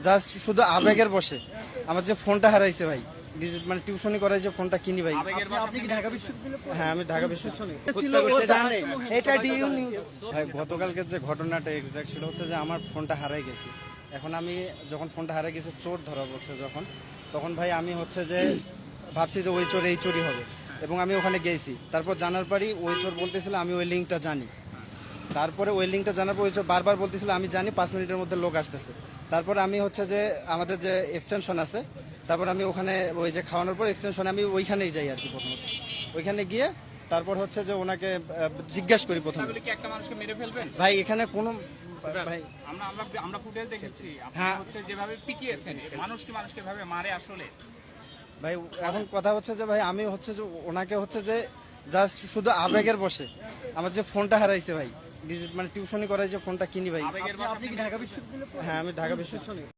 Just শুধু আবেগের বসে আমার যে ফোনটা হারাইছে ভাই, মানে টিউশনি করাই যে ফোনটা কিনি ভাই। আপনি কি ঢাকা বিশ্ববিদ্যালয়ে হ্যাঁ, আমি ঢাকা বিশ্ববিদ্যালয় ছিল, ও জানে এটা ডিউ নিউজ। ভাই গতকালকের যে ঘটনাটা এক্সাক্ট সেটা হচ্ছে যে আমার ফোনটা হারাই গেছে। এখন আমি যখন ফোনটা হারাই গেছে, চোর ধরা পড়ছে যখন, তখন ভাই আমি হচ্ছে যে ভাবছি যে ওই চোর এই চোরই হবে, এবং আমি ওখানে গেছি। তারপর জানার পরই ওই চোর বলতেছিল আমি ওই লিঙ্কটা জানি। তারপরে ওই লিঙ্কটা জানার পর ওই চোর বারবার বলতেছিল আমি জানি 5 মিনিটের মধ্যে লোক আসতেছে। তারপরে আমি হচ্ছে যে আমাদের যে এক্সটেনশন আছে, তারপর আমি ওখানে ওই যে খাওয়ানোর পর এক্সটেনশনে আমি ওইখানেই যাই আর কি। প্রথমত ওইখানে গিয়ে তারপর হচ্ছে যে ওনাকে জিজ্ঞাসা করি প্রথমে, তাহলে কি একটা মানুষকে মেরে ফেলবেন? ভাই এখানে কোনো ভাই আমরা আমরা আমরা ফুটেজ দেখেছি, আপনি হ্যাঁ। হচ্ছে যেভাবে পিটিয়েছেন, মানুষ কি মানুষকে ভাবে মারে আসলে? ভাই এখন কথা হচ্ছে যে ভাই আমি হচ্ছে যে ওনাকে হচ্ছে যে জাস্ট শুধু আবেগের বসে আমার যে ফোনটা হারাইছে ভাই, মানে টিউশনি করাই যে ফোনটা কিনি ভাই। আবেগের আপনি কি ঢাকা বিশ্ববিদ্যালয়ে হ্যাঁ, আমি ঢাকা বিশ্ববিদ্যালয়